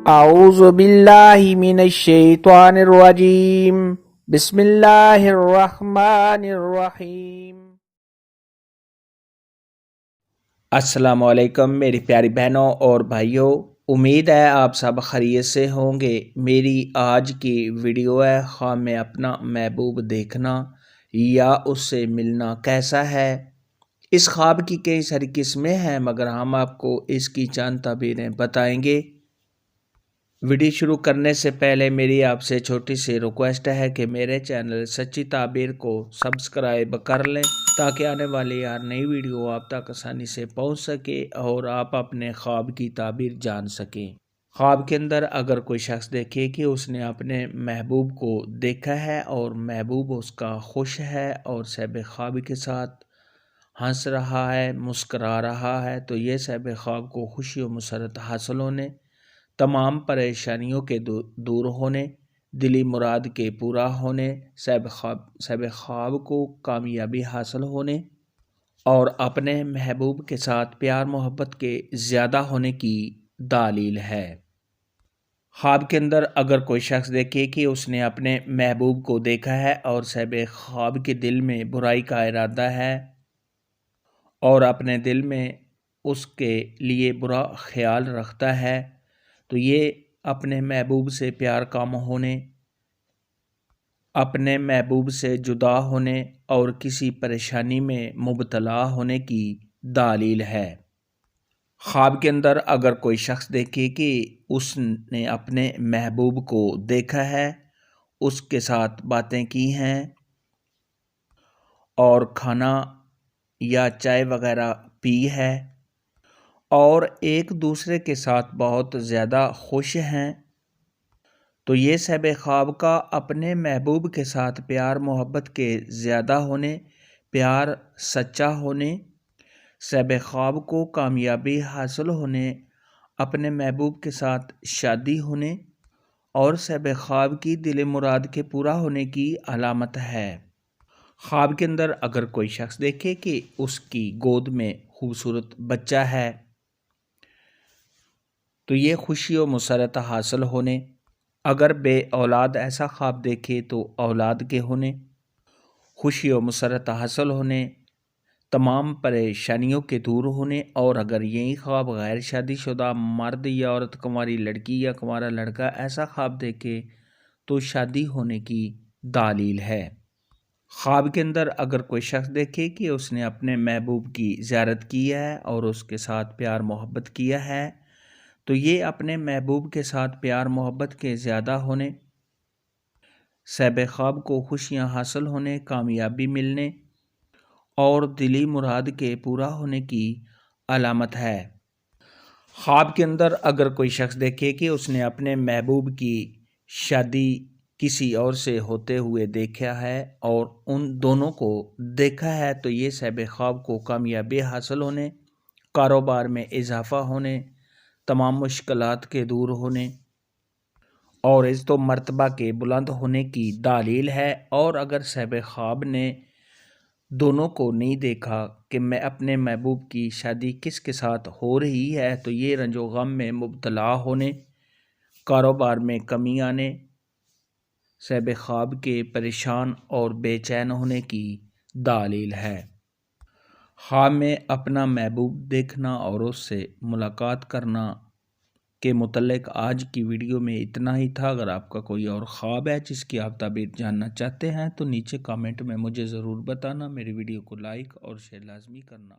अऊज़ु बिल्लाहि मिनश शैतानिर रजीम बिस्मिल्लाहिर रहमानिर रहीम। अस्सलामु अलैकुम मेरी प्यारी बहनों और भाइयों, उम्मीद है आप सब खैरियत से होंगे। मेरी आज की वीडियो है ख्वाब में अपना महबूब देखना या उससे मिलना कैसा है। इस ख्वाब की कई सारी किस्में हैं, मगर हम आपको इसकी चंद ताबीरें बताएंगे। वीडियो शुरू करने से पहले मेरी आपसे छोटी सी रिक्वेस्ट है कि मेरे चैनल सच्ची ताबीर को सब्सक्राइब कर लें ताकि आने वाली हर नई वीडियो आप तक आसानी से पहुंच सके और आप अपने ख्वाब की ताबीर जान सकें। ख्वाब के अंदर अगर कोई शख्स देखे कि उसने अपने महबूब को देखा है और महबूब उसका खुश है और सहब ख्वाब के साथ हंस रहा है, मुस्करा रहा है, तो ये सहब ख्वाब को खुशी और मसरत हासिल होने, तमाम परेशानियों के दूर होने, दिली मुराद के पूरा होने, सहब ख्वाब को कामयाबी हासिल होने और अपने महबूब के साथ प्यार मोहब्बत के ज़्यादा होने की दलील है। ख्वाब के अंदर अगर कोई शख्स देखे कि उसने अपने महबूब को देखा है और सहब ख्वाब के दिल में बुराई का इरादा है और अपने दिल में उसके लिए बुरा ख्याल रखता है, तो ये अपने महबूब से प्यार कम होने, अपने महबूब से जुदा होने और किसी परेशानी में मुब्तला होने की दलील है। ख्वाब के अंदर अगर कोई शख्स देखे कि उसने अपने महबूब को देखा है, उसके साथ बातें की हैं और खाना या चाय वगैरह पी है और एक दूसरे के साथ बहुत ज़्यादा खुश हैं, तो ये सहब ख्वाब का अपने महबूब के साथ प्यार मोहब्बत के ज़्यादा होने, प्यार सच्चा होने, सहब ख्वाब को कामयाबी हासिल होने, अपने महबूब के साथ शादी होने और सहब ख्वाब की दिल मुराद के पूरा होने की अलामत है। ख्वाब के अंदर अगर कोई शख्स देखे कि उसकी गोद में खूबसूरत बच्चा है, तो ये खुशी और मसरत हासिल होने, अगर बे औलाद ऐसा ख्वाब देखे तो औलाद के होने, खुशी और मसरत हासिल होने, तमाम परेशानियों के दूर होने, और अगर यही ख्वाब गैर शादीशुदा मर्द या औरत, कुंवारी लड़की या कुंवारा लड़का ऐसा ख्वाब देखे तो शादी होने की दलील है। ख्वाब के अंदर अगर कोई शख्स देखे कि उसने अपने महबूब की ज़ियारत की है और उसके साथ प्यार मोहब्बत किया है, तो ये अपने महबूब के साथ प्यार मोहब्बत के ज़्यादा होने, सहब ख्वाब को खुशियाँ हासिल होने, कामयाबी मिलने और दिली मुराद के पूरा होने की अलामत है। ख्वाब के अंदर अगर कोई शख्स देखे कि उसने अपने महबूब की शादी किसी और से होते हुए देखा है और उन दोनों को देखा है, तो ये सहब ख्वाब को कामयाबी हासिल होने, कारोबार में इजाफ़ा होने, तमाम मुश्किलात के दूर होने और इज़्ज़त व मर्तबा के बुलंद होने की दलील है। और अगर सहब ख्वाब ने दोनों को नहीं देखा कि मैं अपने महबूब की शादी किसके साथ हो रही है, तो ये रंजो गम में मुब्तला होने, कारोबार में कमी आने, सहब ख्वाब के परेशान और बेचैन होने की दलील है। ख्वाब में अपना महबूब देखना और उससे मुलाकात करना के मुतल्लिक़ आज की वीडियो में इतना ही था। अगर आपका कोई और ख्वाब है जिसकी आप ताबीर जानना चाहते हैं तो नीचे कमेंट में मुझे ज़रूर बताना। मेरी वीडियो को लाइक और शेयर लाजमी करना।